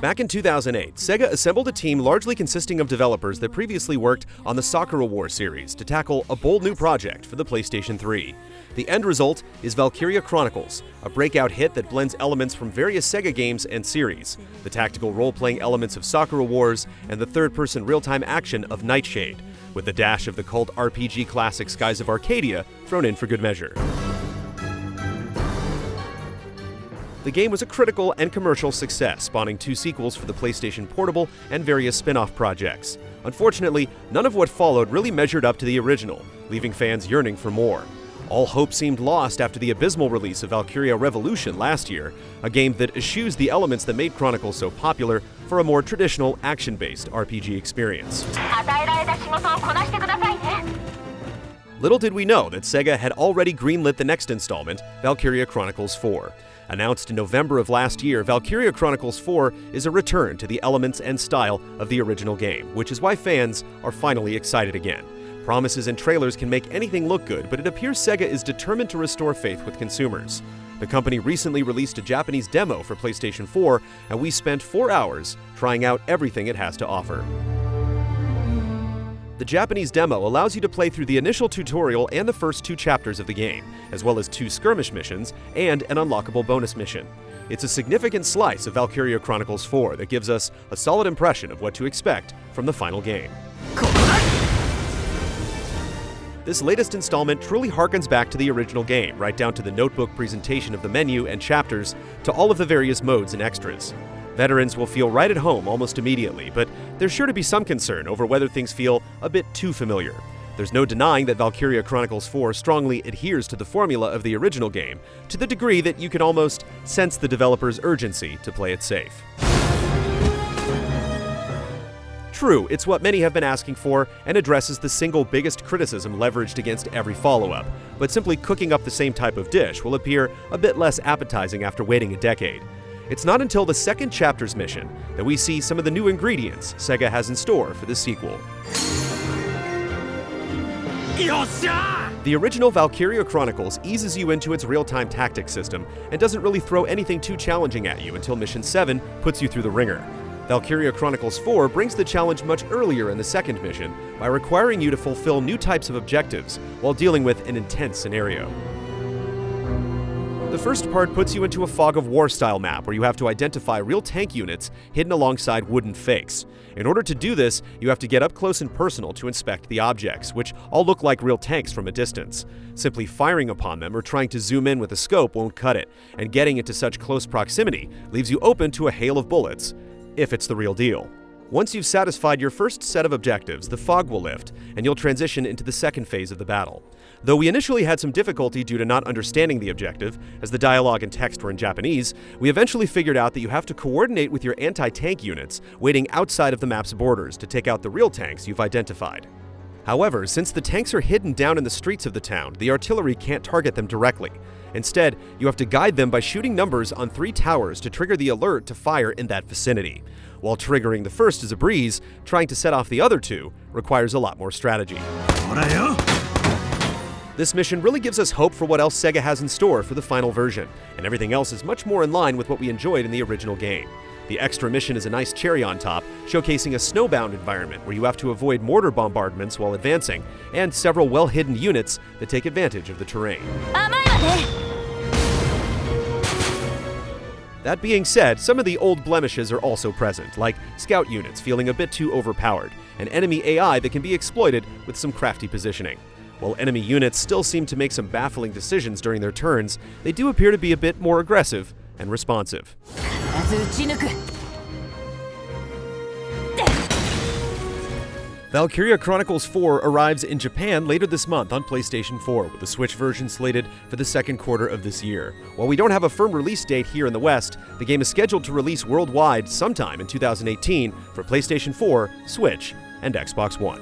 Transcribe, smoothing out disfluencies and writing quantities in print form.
Back in 2008, Sega assembled a team largely consisting of developers that previously worked on the Sakura Wars series to tackle a bold new project for the PlayStation 3. The end result is Valkyria Chronicles, a breakout hit that blends elements from various Sega games and series, the tactical role-playing elements of Sakura Wars, and the third-person real-time action of Nightshade, with the dash of the cult RPG classic Skies of Arcadia thrown in for good measure. The game was a critical and commercial success, spawning 2 sequels for the PlayStation Portable and various spin-off projects. Unfortunately, none of what followed really measured up to the original, leaving fans yearning for more. All hope seemed lost after the abysmal release of Valkyria Revolution last year, a game that eschews the elements that made Chronicles so popular for a more traditional action-based RPG experience. Little did we know that Sega had already greenlit the next installment, Valkyria Chronicles 4. Announced in November of last year, Valkyria Chronicles 4 is a return to the elements and style of the original game, which is why fans are finally excited again. Promises and trailers can make anything look good, but it appears Sega is determined to restore faith with consumers. The company recently released a Japanese demo for PlayStation 4, and we spent 4 hours trying out everything it has to offer. The Japanese demo allows you to play through the initial tutorial and the first 2 chapters of the game, as well as 2 skirmish missions and an unlockable bonus mission. It's a significant slice of Valkyria Chronicles 4 that gives us a solid impression of what to expect from the final game. This latest installment truly harkens back to the original game, right down to the notebook presentation of the menu and chapters, to all of the various modes and extras. Veterans will feel right at home almost immediately, but there's sure to be some concern over whether things feel a bit too familiar. There's no denying that Valkyria Chronicles 4 strongly adheres to the formula of the original game, to the degree that you can almost sense the developer's urgency to play it safe. True, it's what many have been asking for and addresses the single biggest criticism leveraged against every follow-up, but simply cooking up the same type of dish will appear a bit less appetizing after waiting a decade. It's not until the second chapter's mission that we see some of the new ingredients Sega has in store for the sequel. The original Valkyria Chronicles eases you into its real-time tactics system and doesn't really throw anything too challenging at you until Mission 7 puts you through the ringer. Valkyria Chronicles 4 brings the challenge much earlier in the second mission by requiring you to fulfill new types of objectives while dealing with an intense scenario. The first part puts you into a fog of war style map where you have to identify real tank units hidden alongside wooden fakes. In order to do this, you have to get up close and personal to inspect the objects, which all look like real tanks from a distance. Simply firing upon them or trying to zoom in with a scope won't cut it, and getting into such close proximity leaves you open to a hail of bullets, if it's the real deal. Once you've satisfied your first set of objectives, the fog will lift, and you'll transition into the second phase of the battle. Though we initially had some difficulty due to not understanding the objective, as the dialogue and text were in Japanese, we eventually figured out that you have to coordinate with your anti-tank units waiting outside of the map's borders to take out the real tanks you've identified. However, since the tanks are hidden down in the streets of the town, the artillery can't target them directly. Instead, you have to guide them by shooting numbers on 3 towers to trigger the alert to fire in that vicinity. While triggering the first is a breeze, trying to set off the other 2 requires a lot more strategy. This mission really gives us hope for what else Sega has in store for the final version, and everything else is much more in line with what we enjoyed in the original game. The extra mission is a nice cherry on top, showcasing a snowbound environment where you have to avoid mortar bombardments while advancing, and several well-hidden units that take advantage of the terrain. That being said, some of the old blemishes are also present, like scout units feeling a bit too overpowered, and enemy AI that can be exploited with some crafty positioning. While enemy units still seem to make some baffling decisions during their turns, they do appear to be a bit more aggressive and responsive. Valkyria Chronicles 4 arrives in Japan later this month on PlayStation 4, with the Switch version slated for the second quarter of this year. While we don't have a firm release date here in the West, the game is scheduled to release worldwide sometime in 2018 for PlayStation 4, Switch, and Xbox One.